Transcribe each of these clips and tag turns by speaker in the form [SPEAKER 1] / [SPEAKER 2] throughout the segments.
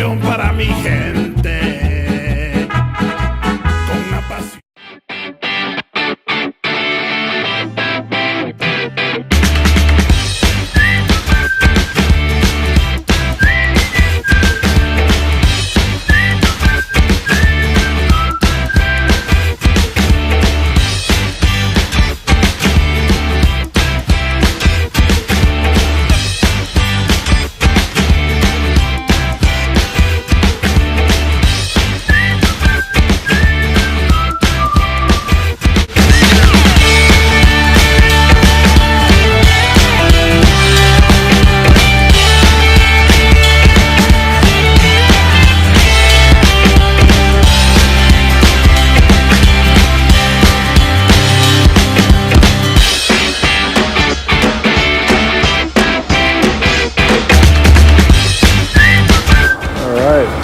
[SPEAKER 1] canción para mi gente. Con una pasión.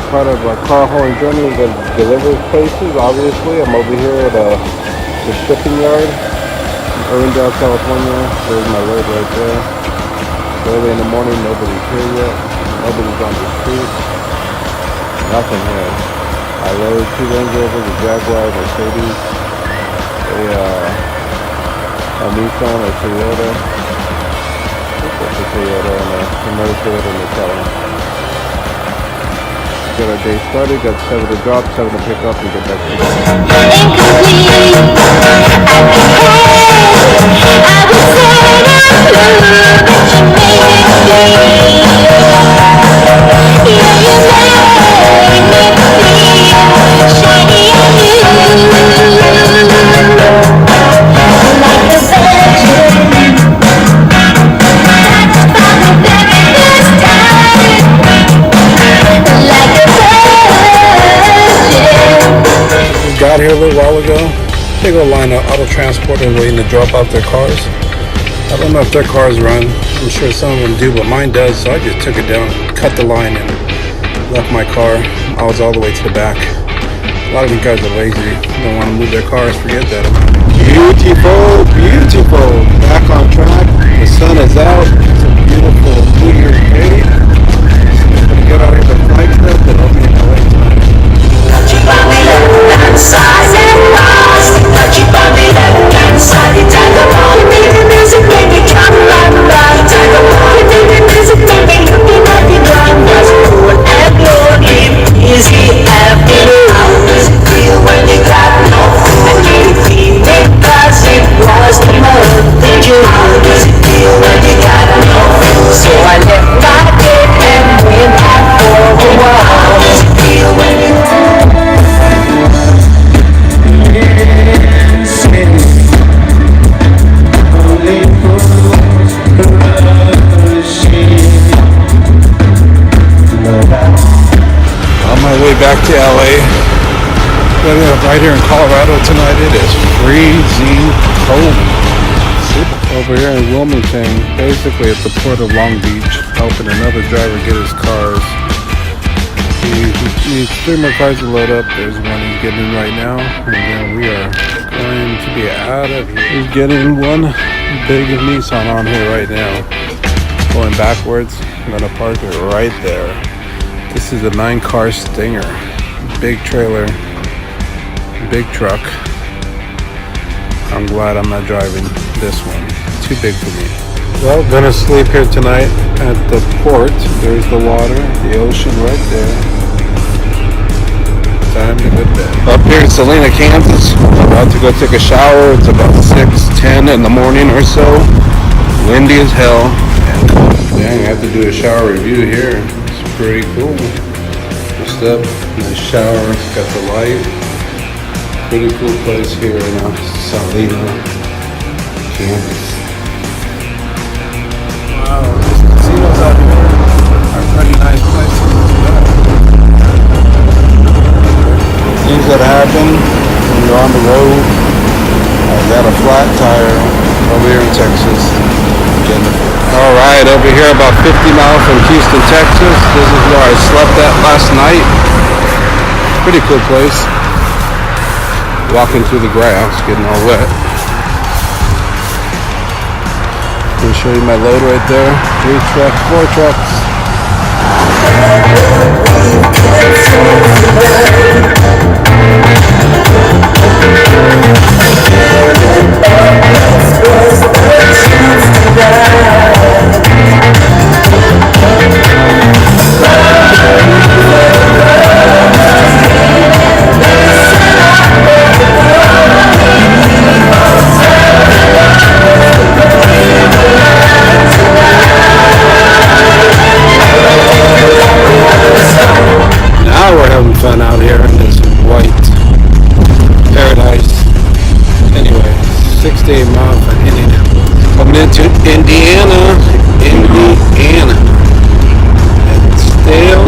[SPEAKER 2] Part of our car hauling journey, we're going to deliver places. Obviously, I'm over here at the shipping yard in Irwindale, California. There's my load right there. Early in the morning, nobody's here yet. Nobody's on the street. Nothing here. I load 2 Range Rovers, a Jaguar, Mercedes, a Nissan, a Toyota. I think that's a Toyota, and another Toyota in the car. Get our day started, got 7 to drop, 7 to pick up, and get back to the got here a little while ago. Big old line of AutoTransport and waiting to drop off their cars. I don't know if their cars run. I'm sure some of them do, but mine does. So I just took it down, cut the line, and left my car. I was all the way to the back. A lot of these guys are lazy. Don't want to move their cars. Forget that. Beautiful, beautiful. Back on track. The sun is out. It's a beautiful New Year's Day. I'm gonna get out here to Flagstaff, but I'll be in LA tonight. Back to LA. Right here in Colorado tonight, it is freezing cold. Over here in Wilmington, basically at the port of Long Beach, helping another driver get his cars. He needs 3 more cars to load up. There's one he's getting in right now, and then we are going to be out of here. He's getting one big Nissan on here right now. Going backwards, I'm gonna park it right there. This is a 9-car Stinger, big trailer, big truck. I'm glad I'm not driving this one, too big for me. Well, gonna sleep here tonight at the port. There's the water, the ocean right there. Time to go to bed. Up here in Salina, Kansas, I'm about to go take a shower. It's about 6:10 in the morning or so. Windy as hell. Dang, I have to do a shower review here. Pretty cool. Just up, nice shower, got the light. Pretty cool place here in Salina, Kansas. Wow, these casinos out here are pretty nice places. Things that happen when you're on the road. I got a flat tire over here in Texas. Alright, over here about 50 miles from Houston, Texas. This is where I slept at last night. Pretty cool place. Walking through the grass, getting all wet. Let me show you my load right there. 3 trucks, 4 trucks. Fun out here in this white paradise. Anyway, 68 miles from Indianapolis. Coming into Indiana. And still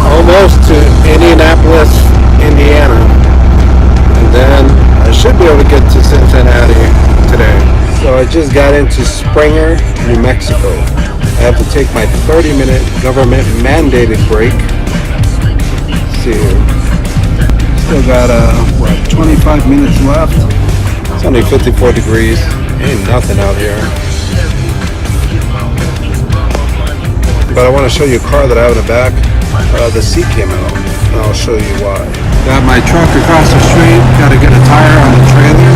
[SPEAKER 2] almost to Indianapolis, Indiana. And then I should be able to get to Cincinnati today. So I just got into Springer, New Mexico. I have to take my 30-minute government mandated break. Here. Still got 25 minutes left. It's only 54 degrees. Ain't nothing out here. But I want to show you a car that I have in the back. The seat came out, and I'll show you why. Got my truck across the street. Got to get a tire on the trailer.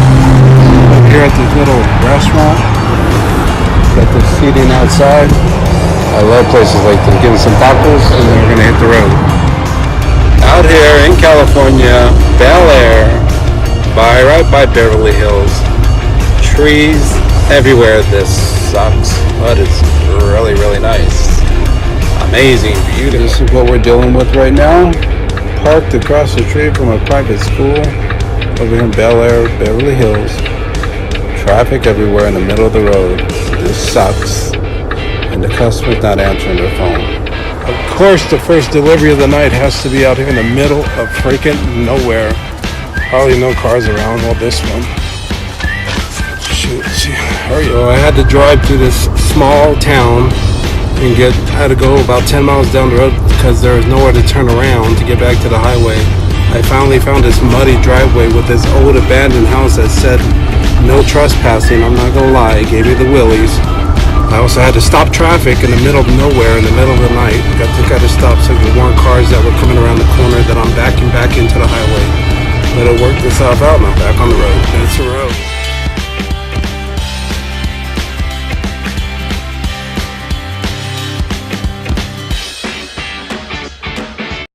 [SPEAKER 2] Up here at this little restaurant. Got the seating outside. I love places like this. Getting some tacos, and then we're gonna hit the road. Out here in California, Bel Air, right by Beverly Hills. Trees everywhere. This sucks, but it's really, really nice. Amazing, beautiful. This is what we're dealing with right now. Parked across the street from a private school over here in Bel Air, Beverly Hills. Traffic everywhere in the middle of the road. This sucks. And the customer's not answering their phone. Of course, the first delivery of the night has to be out here in the middle of freaking nowhere. Hardly no cars around. Well, this one. Shoot, hurry up. So I had to drive through this small town and had to go about 10 miles down the road because there was nowhere to turn around to get back to the highway. I finally found this muddy driveway with this old abandoned house that said no trespassing. I'm not gonna lie, it gave me the willies. I also had to stop traffic in the middle of nowhere in the middle of the night. Got to stop so there weren't cars that were coming around the corner that I'm backing back into the highway. But it worked itself out and I'm back on the road. That's the road.